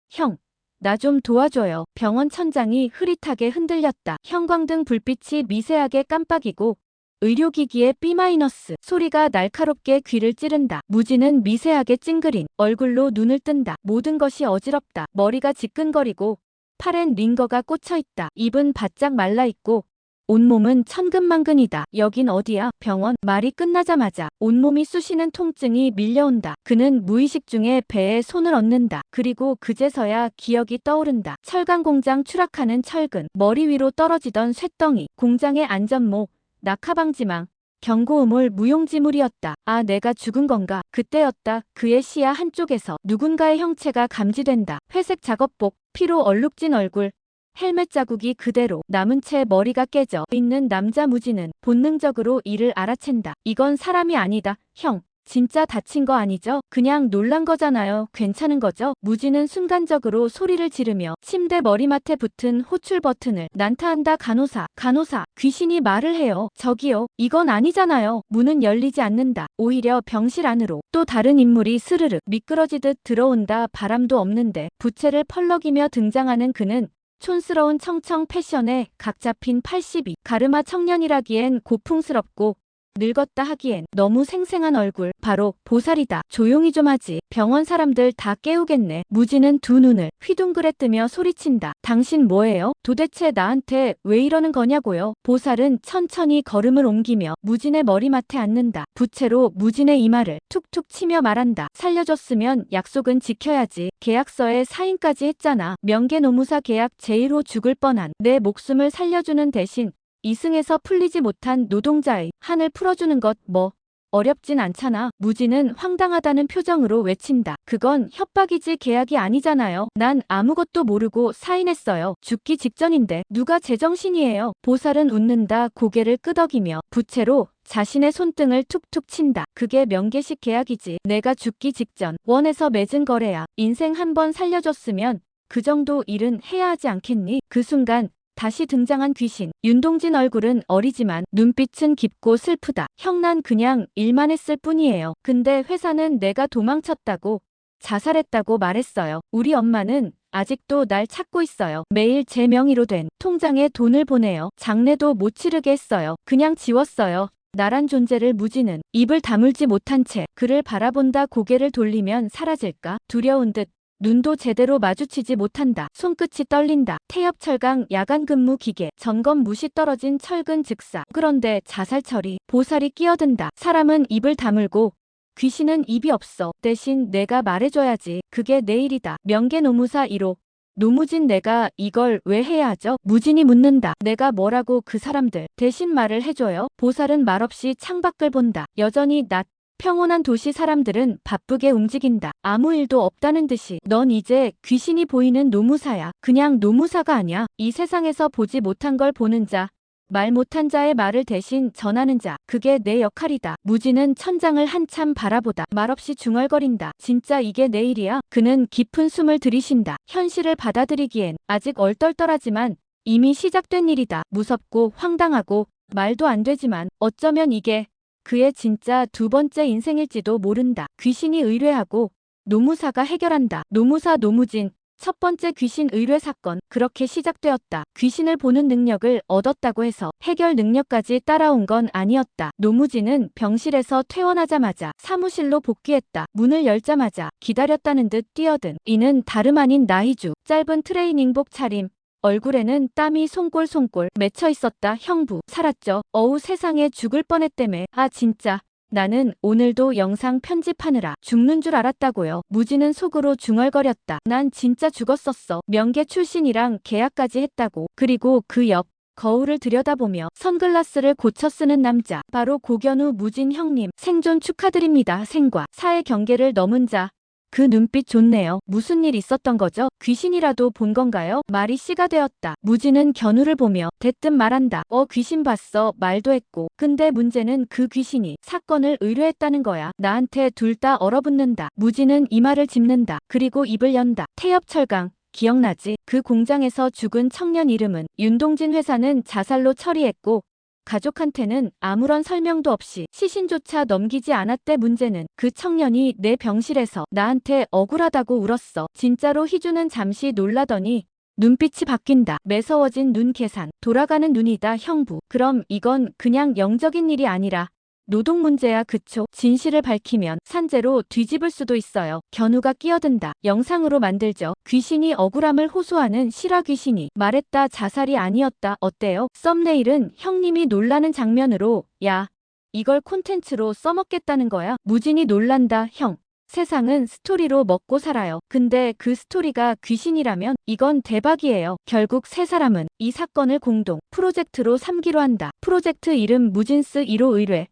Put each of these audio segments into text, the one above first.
형, 나 좀 도와줘요. 병원 천장이 흐릿하게 흔들렸다. 형광등 불빛이 미세하게 깜빡이고 의료기기의 B- 소리가 날카롭게 귀를 찌른다. 무지는 미세하게 찡그린 얼굴로 눈을 뜬다. 모든 것이 어지럽다. 머리가 지끈거리고 팔엔 링거가 꽂혀있다. 입은 바짝 말라있고 온몸은 천근만근이다. 여긴 어디야? 병원. 말이 끝나자마자 온몸이 쑤시는 통증이 밀려온다. 그는 무의식 중에 배에 손을 얹는다. 그리고 그제서야 기억이 떠오른다. 철강 공장 추락하는 철근, 머리 위로 떨어지던 쇳덩이, 공장의 안전모, 낙하방지망, 경고음울 무용지물이었다. 아, 내가 죽은 건가? 그때였다. 그의 시야 한쪽에서 누군가의 형체가 감지된다. 회색 작업복, 피로 얼룩진 얼굴, 헬멧 자국이 그대로 남은 채 머리가 깨져 있는 남자. 무지는 본능적으로 이를 알아챈다. 이건 사람이 아니다. 형, 진짜 다친 거 아니죠? 그냥 놀란 거잖아요. 괜찮은 거죠? 무지는 순간적으로 소리를 지르며 침대 머리맡에 붙은 호출 버튼을 난타한다. 간호사, 귀신이 말을 해요. 저기요, 이건 아니잖아요. 문은 열리지 않는다. 오히려 병실 안으로 또 다른 인물이 스르륵 미끄러지듯 들어온다. 바람도 없는데 부채를 펄럭이며 등장하는 그는 촌스러운 청청 패션에 각 잡힌 82, 가르마 청년이라기엔 고풍스럽고 늙었다 하기엔 너무 생생한 얼굴, 바로 보살이다. 조용히 좀 하지. 병원 사람들 다 깨우겠네. 무지는 두 눈을 휘둥그레 뜨며 소리친다. 당신 뭐예요? 도대체 나한테 왜 이러는 거냐고요? 보살은 천천히 걸음을 옮기며 무진의 머리맡에 앉는다. 부채로 무진의 이마를 툭툭 치며 말한다. 살려줬으면 약속은 지켜야지. 계약서에 사인까지 했잖아. 명계노무사 계약 제1호 죽을 뻔한 내 목숨을 살려주는 대신 이승에서 풀리지 못한 노동자의 한을 풀어주는 것 뭐 어렵진 않잖아. 무지는 황당하다는 표정으로 외친다. 그건 협박이지 계약이 아니잖아요. 난 아무것도 모르고 사인했어요. 죽기 직전인데 누가 제정신이에요. 보살은 웃는다. 고개를 끄덕이며 부채로 자신의 손등을 툭툭 친다. 그게 명계식 계약이지. 내가 죽기 직전 원에서 맺은 거래야. 인생 한 번 살려줬으면 그 정도 일은 해야 하지 않겠니? 그 순간 다시 등장한 귀신. 윤동진 얼굴은 어리지만 눈빛은 깊고 슬프다. 형, 난 그냥 일만 했을 뿐이에요. 근데 회사는 내가 도망쳤다고, 자살했다고 말했어요. 우리 엄마는 아직도 날 찾고 있어요. 매일 제 명의로 된 통장에 돈을 보내요. 장례도 못 치르게 했어요. 그냥 지웠어요. 나란 존재를. 무지는 입을 다물지 못한 채 그를 바라본다. 고개를 돌리면 사라질까? 두려운 듯 눈도 제대로 마주치지 못한다. 손끝이 떨린다. 태엽 철강 야간 근무 기계, 점검 무시 떨어진 철근 즉사. 그런데 자살 처리. 보살이 끼어든다. 사람은 입을 다물고 귀신은 입이 없어. 대신 내가 말해줘야지. 그게 내 일이다. 명계노무사 1호. 노무진, 내가 이걸 왜 해야 하죠? 무진이 묻는다. 내가 뭐라고 그 사람들 대신 말을 해줘요? 보살은 말없이 창밖을 본다. 여전히 낮 평온한 도시. 사람들은 바쁘게 움직인다. 아무 일도 없다는 듯이. 넌 이제 귀신이 보이는 노무사야. 그냥 노무사가 아니야. 이 세상에서 보지 못한 걸 보는 자, 말 못한 자의 말을 대신 전하는 자. 그게 내 역할이다. 무지는 천장을 한참 바라보다 말없이 중얼거린다. 진짜 이게 내 일이야? 그는 깊은 숨을 들이쉰다. 현실을 받아들이기엔 아직 얼떨떨하지만 이미 시작된 일이다. 무섭고 황당하고 말도 안 되지만 어쩌면 이게 그의 진짜 두 번째 인생일지도 모른다. 귀신이 의뢰하고 노무사가 해결한다. 노무사 노무진. 첫 번째 귀신 의뢰 사건. 그렇게 시작되었다. 귀신을 보는 능력을 얻었다고 해서 해결 능력까지 따라온 건 아니었다. 노무진은 병실에서 퇴원하자마자 사무실로 복귀했다. 문을 열자마자 기다렸다는 듯 뛰어든 이는 다름 아닌 나희주. 짧은 트레이닝복 차림. 얼굴에는 땀이 송골송골 맺혀 있었다. 형부 살았죠? 어우, 세상에, 죽을 뻔했다며. 아, 진짜 나는 오늘도 영상 편집하느라 죽는 줄 알았다고요. 무지는 속으로 중얼거렸다. 난 진짜 죽었었어. 명계 출신이랑 계약까지 했다고. 그리고 그 옆 거울을 들여다보며 선글라스를 고쳐 쓰는 남자, 바로 고견우. 무진 형님, 생존 축하드립니다. 생과 사의 경계를 넘은 자. 그 눈빛 좋네요. 무슨 일 있었던 거죠? 귀신이라도 본 건가요? 말이 씨가 되었다. 무지는 견우를 보며 대뜸 말한다. 귀신 봤어. 말도 했고. 근데 문제는 그 귀신이 사건을 의뢰했다는 거야. 나한테 둘 다 얼어붙는다. 무지는 이마를 짚는다. 그리고 입을 연다. 태엽 철강. 기억나지? 그 공장에서 죽은 청년 이름은 윤동진. 회사는 자살로 처리했고 가족한테는 아무런 설명도 없이 시신조차 넘기지 않았대. 문제는 그 청년이 내 병실에서 나한테 억울하다고 울었어. 진짜로. 희주는 잠시 놀라더니 눈빛이 바뀐다. 매서워진 눈. 계산. 돌아가는 눈이다. 형부. 그럼 이건 그냥 영적인 일이 아니라 노동 문제야. 그쵸? 진실을 밝히면 산재로 뒤집을 수도 있어요. 견우가 끼어든다. 영상으로 만들죠. 귀신이 억울함을 호소하는 실화. 귀신이 말했다. 자살이 아니었다. 어때요? 썸네일은 형님이 놀라는 장면으로. 야, 이걸 콘텐츠로 써먹겠다는 거야? 무진이 놀란다. 형, 세상은 스토리로 먹고 살아요. 근데 그 스토리가 귀신이라면 이건 대박이에요. 결국 세 사람은 이 사건을 공동 프로젝트로 삼기로 한다. 프로젝트 이름 무진스 1호 의뢰.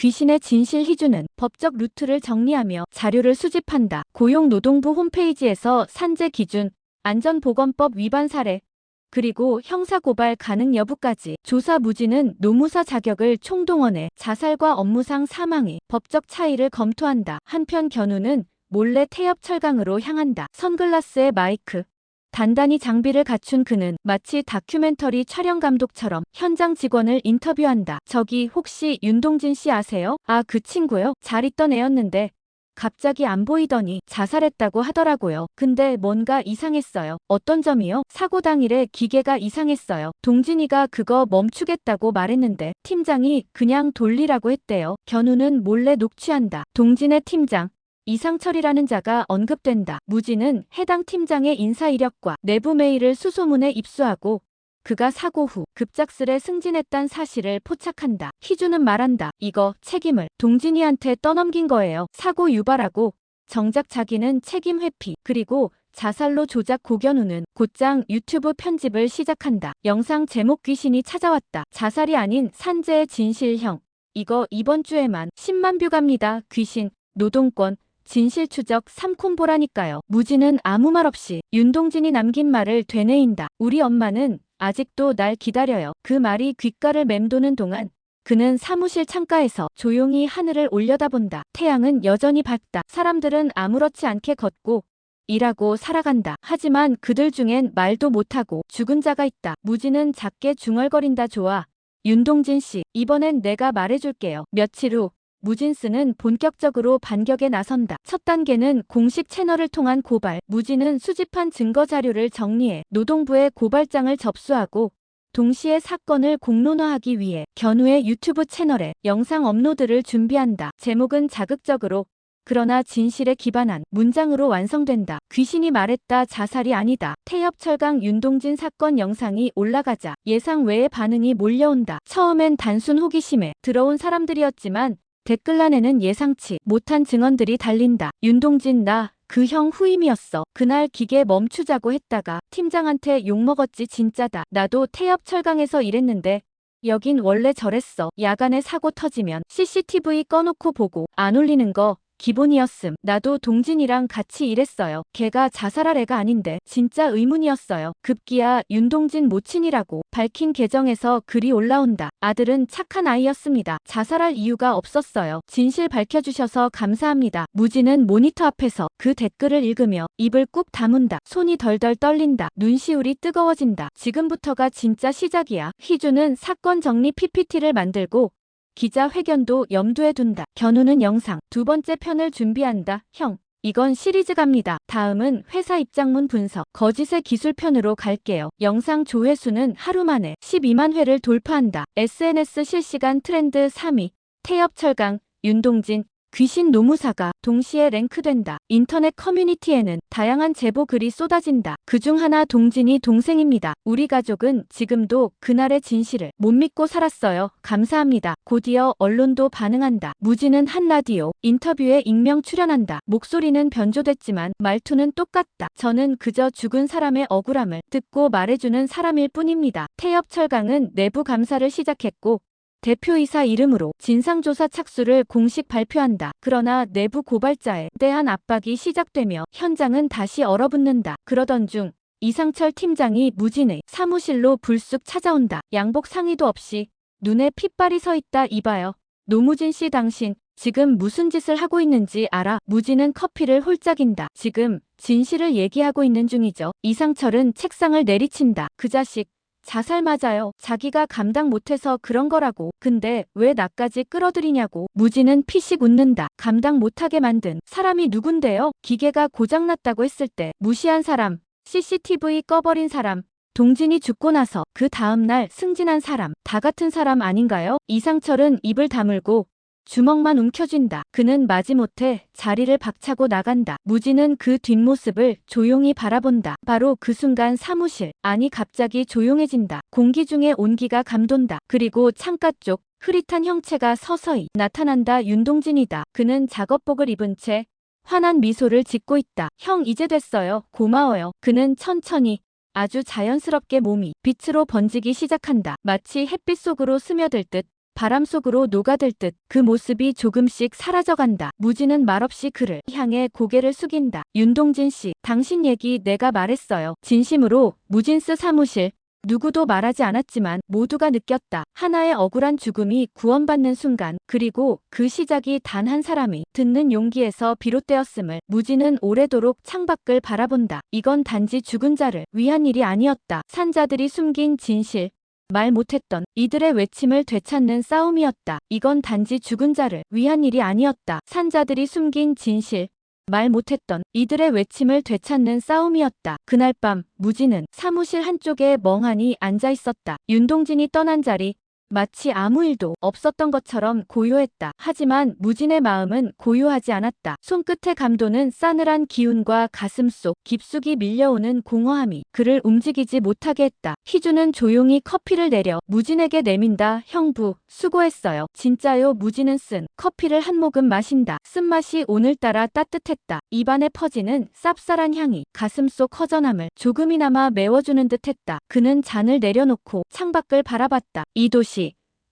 귀신의 진실. 희주는 법적 루트를 정리하며 자료를 수집한다. 고용노동부 홈페이지에서 산재 기준, 안전보건법 위반 사례, 그리고 형사고발 가능 여부까지 조사. 무진은 노무사 자격을 총동원해 자살과 업무상 사망의 법적 차이를 검토한다. 한편 견우는 몰래 태엽 철강으로 향한다. 선글라스에 마이크, 단단히 장비를 갖춘 그는 마치 다큐멘터리 촬영 감독처럼 현장 직원을 인터뷰한다. 저기 혹시 윤동진 씨 아세요? 아, 그 친구요? 잘 있던 애였는데 갑자기 안 보이더니 자살했다고 하더라고요. 근데 뭔가 이상했어요. 어떤 점이요? 사고 당일에 기계가 이상했어요. 동진이가 그거 멈추겠다고 말했는데 팀장이 그냥 돌리라고 했대요. 견우는 몰래 녹취한다. 동진의 팀장 이상철이라는 자가 언급된다. 무진은 해당 팀장의 인사 이력과 내부 메일을 수소문에 입수하고 그가 사고 후 급작스레 승진했단 사실을 포착한다. 희주는 말한다. 이거 책임을 동진이한테 떠넘긴 거예요. 사고 유발하고 정작 자기는 책임 회피, 그리고 자살로 조작. 고견우는 곧장 유튜브 편집을 시작한다. 영상 제목 귀신이 찾아왔다. 자살이 아닌 산재의 진실형. 이거 이번 주에만 10만 뷰 갑니다. 귀신, 노동권, 진실 추적 3콤보라니까요. 무진은 아무 말 없이 윤동진이 남긴 말을 되뇌인다. 우리 엄마는 아직도 날 기다려요. 그 말이 귓가를 맴도는 동안 그는 사무실 창가에서 조용히 하늘을 올려다본다. 태양은 여전히 밝다. 사람들은 아무렇지 않게 걷고 일하고 살아간다. 하지만 그들 중엔 말도 못하고 죽은 자가 있다. 무진은 작게 중얼거린다. 좋아, 윤동진 씨, 이번엔 내가 말해줄게요. 며칠 후 무진스는 본격적으로 반격에 나선다. 첫 단계는 공식 채널을 통한 고발. 무진은 수집한 증거 자료를 정리해 노동부에 고발장을 접수하고 동시에 사건을 공론화하기 위해 견우의 유튜브 채널에 영상 업로드를 준비한다. 제목은 자극적으로 그러나 진실에 기반한 문장으로 완성된다. 귀신이 말했다. 자살이 아니다. 태엽 철강 윤동진 사건 영상이 올라가자 예상 외의 반응이 몰려온다. 처음엔 단순 호기심에 들어온 사람들이었지만 댓글란에는 예상치 못한 증언들이 달린다. 윤동진 나 그 형 후임이었어. 그날 기계 멈추자고 했다가 팀장한테 욕먹었지. 진짜다. 나도 태엽 철강에서 일했는데 여긴 원래 저랬어. 야간에 사고 터지면 CCTV 꺼놓고 보고 안 올리는 거 기본이었음. 나도 동진이랑 같이 일했어요. 걔가 자살할 애가 아닌데 진짜 의문이었어요. 급기야 윤동진 모친이라고 밝힌 계정에서 글이 올라온다. 아들은 착한 아이였습니다. 자살할 이유가 없었어요. 진실 밝혀주셔서 감사합니다. 무진은 모니터 앞에서 그 댓글을 읽으며 입을 꾹 다문다. 손이 덜덜 떨린다. 눈시울이 뜨거워진다. 지금부터가 진짜 시작이야. 희주는 사건 정리 PPT를 만들고 기자회견도 염두에 둔다. 견우는 영상 두 번째 편을 준비한다. 형, 이건 시리즈갑니다. 다음은 회사 입장문 분석, 거짓의 기술편으로 갈게요. 영상 조회수는 하루 만에 12만 회를 돌파한다. SNS 실시간 트렌드 3위, 태엽 철강, 윤동진, 귀신 노무사가 동시에 랭크된다. 인터넷 커뮤니티에는 다양한 제보 글이 쏟아진다. 그중 하나 동진이 동생입니다. 우리 가족은 지금도 그날의 진실을 못 믿고 살았어요. 감사합니다. 곧이어 언론도 반응한다. 무진은 한 라디오 인터뷰에 익명 출연한다. 목소리는 변조됐지만 말투는 똑같다. 저는 그저 죽은 사람의 억울함을 듣고 말해주는 사람일 뿐입니다. 태엽 철강은 내부 감사를 시작했고 대표이사 이름으로 진상조사 착수를 공식 발표한다. 그러나 내부 고발자에 대한 압박이 시작되며 현장은 다시 얼어붙는다. 그러던 중 이상철 팀장이 무진의 사무실로 불쑥 찾아온다. 양복 상의도 없이 눈에 핏발이 서 있다. 이봐요. 노무진 씨, 당신 지금 무슨 짓을 하고 있는지 알아? 무진은 커피를 홀짝인다. 지금 진실을 얘기하고 있는 중이죠. 이상철은 책상을 내리친다. 그 자식 자살 맞아요. 자기가 감당 못해서 그런 거라고. 근데 왜 나까지 끌어들이냐고. 무진은 피식 웃는다. 감당 못하게 만든 사람이 누군데요? 기계가 고장났다고 했을 때 무시한 사람, CCTV 꺼버린 사람, 동진이 죽고 나서 그 다음날 승진한 사람, 다 같은 사람 아닌가요? 이상철은 입을 다물고 주먹만 움켜쥔다. 그는 마지못해 자리를 박차고 나간다. 무진은 그 뒷모습을 조용히 바라본다. 바로 그 순간 사무실, 아니 갑자기 조용해진다. 공기 중에 온기가 감돈다. 그리고 창가 쪽 흐릿한 형체가 서서히 나타난다. 윤동진이다. 그는 작업복을 입은 채 환한 미소를 짓고 있다. 형 이제 됐어요. 고마워요. 그는 천천히 아주 자연스럽게 몸이 빛으로 번지기 시작한다. 마치 햇빛 속으로 스며들 듯 바람 속으로 녹아들 듯 그 모습이 조금씩 사라져간다. 무진은 말없이 그를 향해 고개를 숙인다. 윤동진 씨, 당신 얘기 내가 말했어요. 진심으로. 무진스 사무실. 누구도 말하지 않았지만 모두가 느꼈다. 하나의 억울한 죽음이 구원받는 순간, 그리고 그 시작이 단 한 사람이 듣는 용기에서 비롯되었음을. 무진은 오래도록 창밖을 바라본다. 이건 단지 죽은 자를 위한 일이 아니었다. 산자들이 숨긴 진실, 말 못했던 이들의 외침을 되찾는 싸움이었다. 이건 단지 죽은 자를 위한 일이 아니었다. 산자들이 숨긴 진실, 말 못했던 이들의 외침을 되찾는 싸움이었다. 그날 밤 무진은 사무실 한쪽에 멍하니 앉아 있었다. 윤동진이 떠난 자리, 마치 아무 일도 없었던 것처럼 고요했다. 하지만 무진의 마음은 고요하지 않았다. 손끝에 감도는 싸늘한 기운과 가슴속 깊숙이 밀려오는 공허함이 그를 움직이지 못하게 했다. 희주는 조용히 커피를 내려 무진에게 내민다. 형부, 수고했어요. 진짜요. 무진은 쓴 커피를 한 모금 마신다. 쓴맛이 오늘따라 따뜻했다. 입안에 퍼지는 쌉쌀한 향이 가슴속 허전함을 조금이나마 메워주는 듯했다. 그는 잔을 내려놓고 창밖을 바라봤다. 이 도시,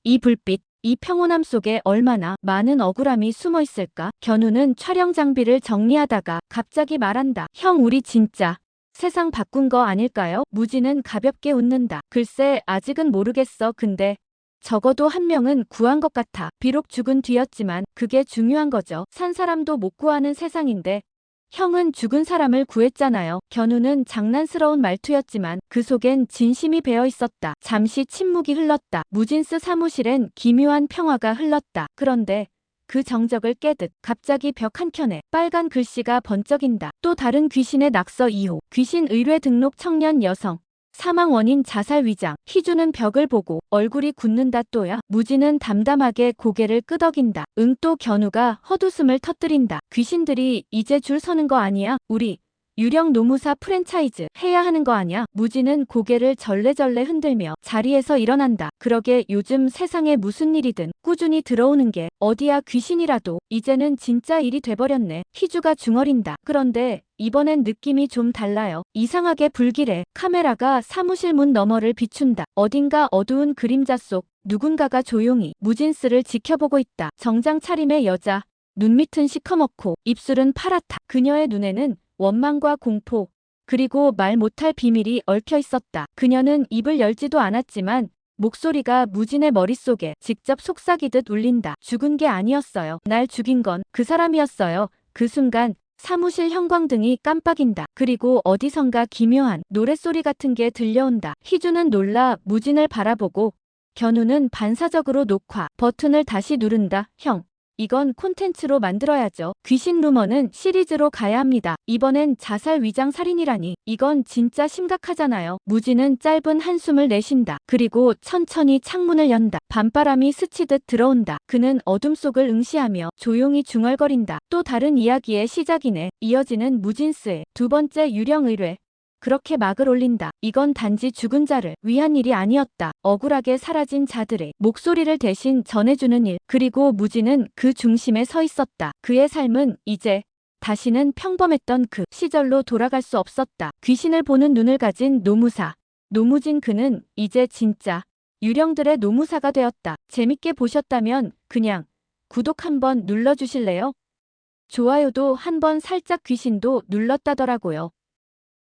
이 불빛, 이 평온함 속에 얼마나 많은 억울함이 숨어 있을까? 견우는 촬영 장비를 정리하다가 갑자기 말한다. 형, 우리 진짜 세상 바꾼 거 아닐까요? 무진은 가볍게 웃는다. 글쎄, 아직은 모르겠어. 근데 적어도 한 명은 구한 것 같아. 비록 죽은 뒤였지만 그게 중요한 거죠. 산 사람도 못 구하는 세상인데 형은 죽은 사람을 구했잖아요. 견우는 장난스러운 말투였지만 그 속엔 진심이 배어 있었다. 잠시 침묵이 흘렀다. 무진스 사무실엔 기묘한 평화가 흘렀다. 그런데 그 정적을 깨듯 갑자기 벽 한켠에 빨간 글씨가 번쩍인다. 또 다른 귀신의 낙서 2호. 귀신 의뢰 등록 청년 여성. 사망 원인 자살 위장. 희주는 벽을 보고 얼굴이 굳는다. 또야. 무진은 담담하게 고개를 끄덕인다. 응. 또 견우가 헛웃음을 터뜨린다. 귀신들이 이제 줄 서는 거 아니야? 우리 유령 노무사 프랜차이즈 해야 하는 거 아냐? 무진은 고개를 절레절레 흔들며 자리에서 일어난다. 그러게 요즘 세상에 무슨 일이든 꾸준히 들어오는 게 어디야. 귀신이라도 이제는 진짜 일이 돼버렸네. 희주가 중얼인다. 그런데 이번엔 느낌이 좀 달라요. 이상하게 불길해. 카메라가 사무실 문 너머를 비춘다. 어딘가 어두운 그림자 속 누군가가 조용히 무진스를 지켜보고 있다. 정장 차림의 여자. 눈밑은 시커멓고 입술은 파랗다. 그녀의 눈에는 원망과 공포, 그리고 말 못할 비밀이 얽혀 있었다. 그녀는 입을 열지도 않았지만 목소리가 무진의 머릿속에 직접 속삭이듯 울린다. 죽은 게 아니었어요. 날 죽인 건 그 사람이었어요. 그 순간 사무실 형광등이 깜빡인다. 그리고 어디선가 기묘한 노랫소리 같은 게 들려온다. 희주는 놀라 무진을 바라보고 견우는 반사적으로 녹화 버튼을 다시 누른다. 형, 이건 콘텐츠로 만들어야죠. 귀신 루머는 시리즈로 가야 합니다. 이번엔 자살 위장 살인이라니. 이건 진짜 심각하잖아요. 무진은 짧은 한숨을 내쉰다. 그리고 천천히 창문을 연다. 밤바람이 스치듯 들어온다. 그는 어둠 속을 응시하며 조용히 중얼거린다. 또 다른 이야기의 시작이네. 이어지는 무진스의 두 번째 유령 의뢰. 그렇게 막을 올린다. 이건 단지 죽은 자를 위한 일이 아니었다. 억울하게 사라진 자들의 목소리를 대신 전해주는 일. 그리고 무진은 그 중심에 서 있었다. 그의 삶은 이제 다시는 평범했던 그 시절로 돌아갈 수 없었다. 귀신을 보는 눈을 가진 노무사. 노무진. 그는 이제 진짜 유령들의 노무사가 되었다. 재밌게 보셨다면 그냥 구독 한번 눌러주실래요? 좋아요도 한번 살짝. 귀신도 눌렀다더라고요.